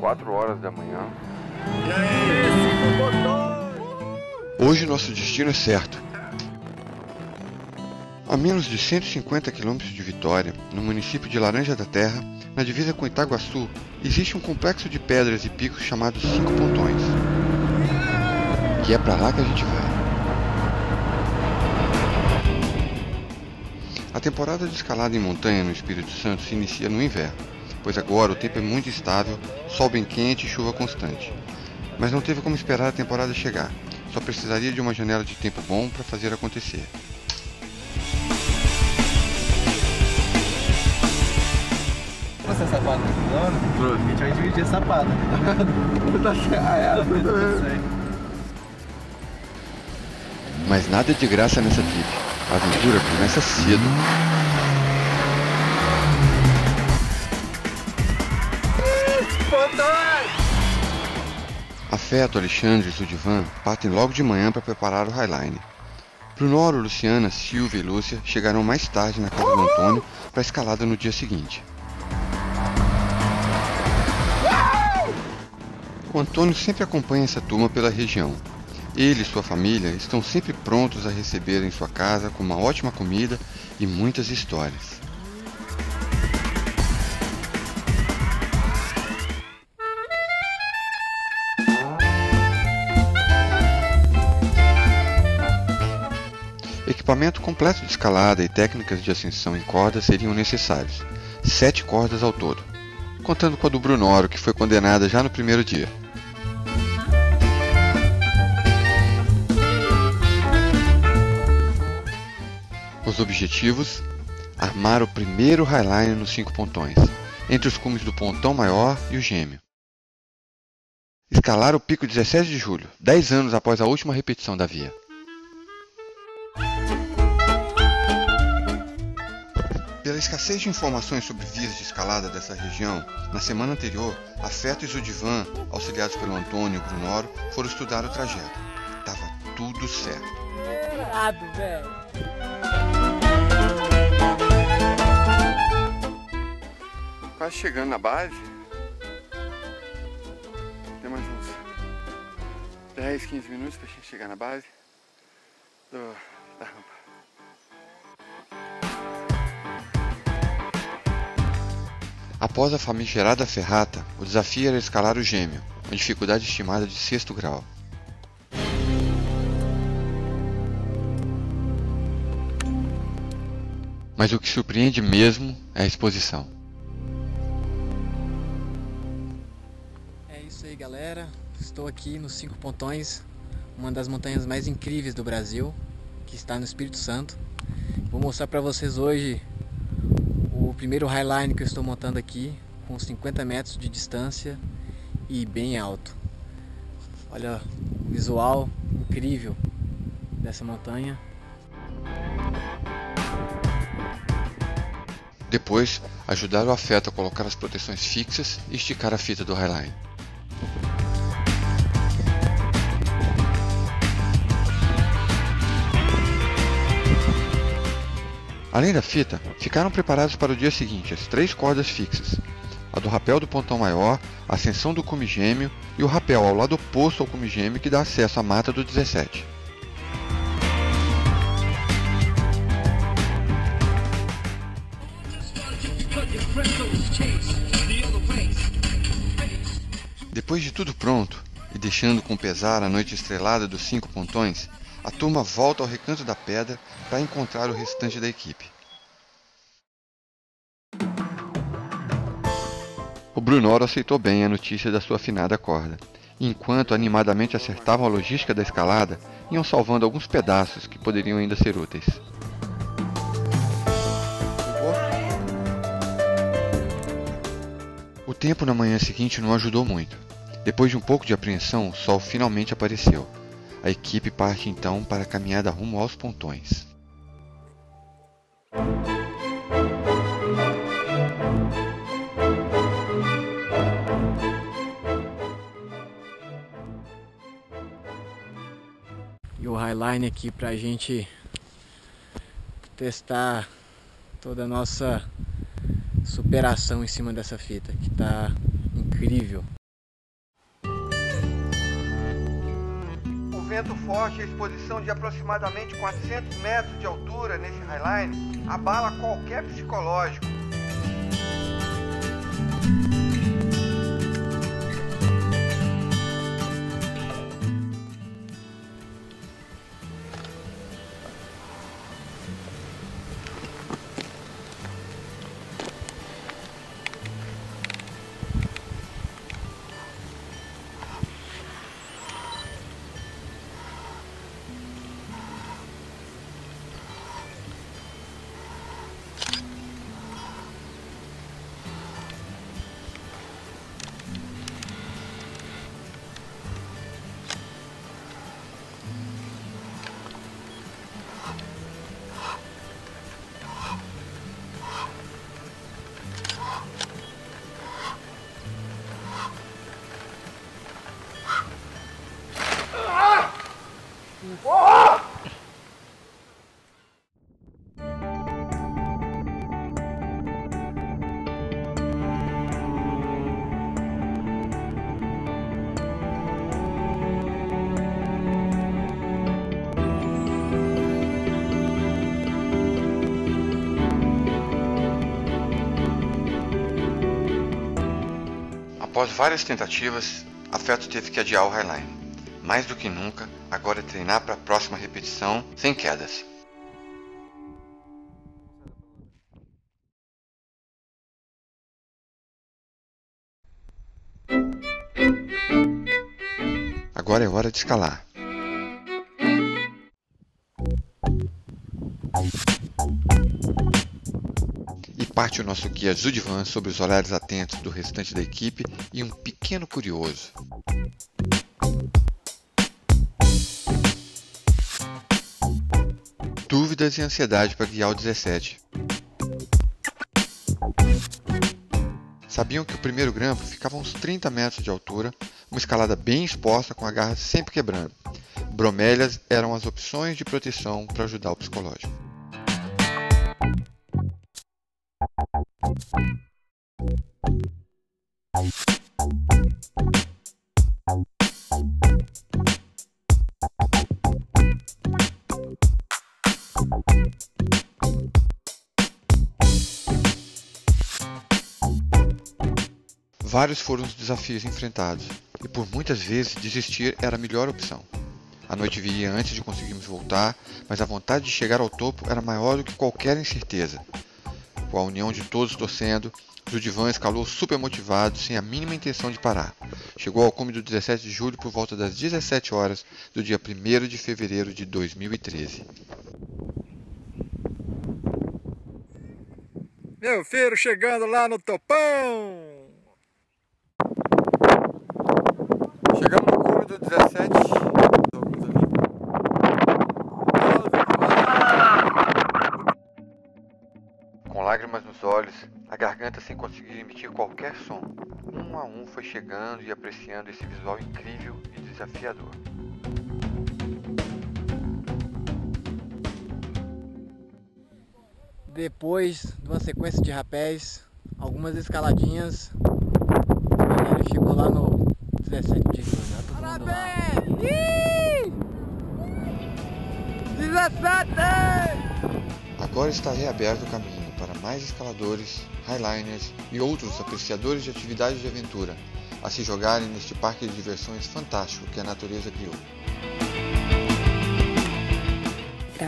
4 horas da manhã. E aí, 5 botões! Hoje nosso destino é certo. A menos de 150 quilômetros de Vitória, no município de Laranja da Terra, na divisa com Itaguaçu, existe um complexo de pedras e picos chamado 5 Pontões. E é pra lá que a gente vai. A temporada de escalada em montanha no Espírito Santo se inicia no inverno, pois agora o tempo é muito instável, sol bem quente e chuva constante. Mas não teve como esperar a temporada chegar, só precisaria de uma janela de tempo bom para fazer acontecer. Trouxe a sapada aqui, não? Trouxe. A gente vai dividir a sapada. Mas nada de graça nessa trip. A aventura começa cedo. Afeto, Alexandre e Zudivan partem logo de manhã para preparar o Highline. Brunoro, Luciana, Silvia e Lúcia chegarão mais tarde na casa do Antônio para a escalada no dia seguinte. O Antônio sempre acompanha essa turma pela região. Ele e sua família estão sempre prontos a receber em sua casa com uma ótima comida e muitas histórias. Equipamento completo de escalada e técnicas de ascensão em cordas seriam necessários, 7 cordas ao todo, contando com a do Brunoro, que foi condenada já no primeiro dia. Os objetivos: armar o primeiro Highline nos 5 Pontões, entre os cumes do Pontão Maior e o Gêmeo. Escalar o pico 17 de julho, 10 anos após a última repetição da via. Pela escassez de informações sobre vias de escalada dessa região, na semana anterior, Afeto e Zudivan, auxiliados pelo Antônio e Brunoro, foram estudar o trajeto. Tava tudo certo. Errado, velho. Quase chegando na base. Tem mais uns 10, 15 minutos pra gente chegar na base da rampa. Após a famigerada ferrata, o desafio era escalar o Gêmeo, uma dificuldade estimada de 6º grau. Mas o que surpreende mesmo é a exposição. É isso aí, galera. Estou aqui nos 5 Pontões, uma das montanhas mais incríveis do Brasil, que está no Espírito Santo. Vou mostrar para vocês hoje o primeiro Highline que eu estou montando aqui, com 50 metros de distância e bem alto. Olha o visual incrível dessa montanha. Depois, ajudar o Afeto a colocar as proteções fixas e esticar a fita do Highline. Além da fita, ficaram preparados para o dia seguinte as 3 cordas fixas, a do rapel do Pontão Maior, a ascensão do cume Gêmeo e o rapel ao lado oposto ao cume Gêmeo que dá acesso à mata do 17. Depois de tudo pronto, e deixando com pesar a noite estrelada dos 5 Pontões, a turma volta ao Recanto da Pedra para encontrar o restante da equipe. O Brunoro aceitou bem a notícia da sua afinada corda, e enquanto animadamente acertavam a logística da escalada, iam salvando alguns pedaços que poderiam ainda ser úteis. O tempo na manhã seguinte não ajudou muito. Depois de um pouco de apreensão, o sol finalmente apareceu. A equipe parte então para a caminhada rumo aos Pontões. E o Highline aqui pra gente testar toda a nossa superação em cima dessa fita, que tá incrível. vento forte e a exposição de aproximadamente 400 metros de altura nesse highline abala qualquer psicológico. Após várias tentativas, a Feto teve que adiar o highline. Mais do que nunca, agora é treinar para a próxima repetição sem quedas. Agora é hora de escalar. E parte o nosso guia Zudivan sobre os olhares atentos do restante da equipe e um pequeno curioso. Dúvidas e ansiedade para guiar o 17. Sabiam que o primeiro grampo ficava a uns 30 metros de altura, uma escalada bem exposta com a garra sempre quebrando. Bromélias eram as opções de proteção para ajudar o psicológico. Vários foram os desafios enfrentados, e por muitas vezes desistir era a melhor opção. A noite viria antes de conseguirmos voltar, mas a vontade de chegar ao topo era maior do que qualquer incerteza. Com a união de todos torcendo, Zudivan escalou super motivado, sem a mínima intenção de parar. Chegou ao cume do 17 de julho por volta das 17 horas do dia 1º de fevereiro de 2013. Meu filho chegando lá no topão! Chegamos no cume do 17. Com lágrimas nos olhos, a garganta sem conseguir emitir qualquer som, um a um foi chegando e apreciando esse visual incrível e desafiador. Depois de uma sequência de rapéis, algumas escaladinhas, a galera chegou lá no 17 de julho. Parabéns! 17! Agora está reaberto o caminho para mais escaladores, highliners e outros apreciadores de atividades de aventura a se jogarem neste parque de diversões fantástico que a natureza criou.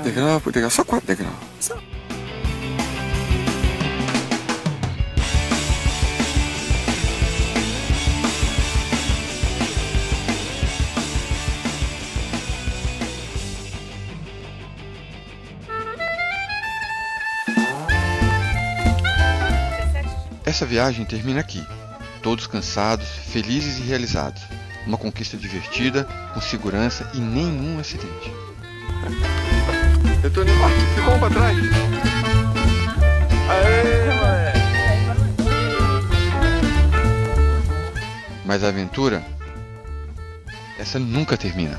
Degrau por degrau, só 4 degraus. Essa viagem termina aqui, todos cansados, felizes e realizados. Uma conquista divertida, com segurança e nenhum acidente. Eu tô animado, ficou um pra trás. Aê, moleque! Mas a aventura, essa nunca termina.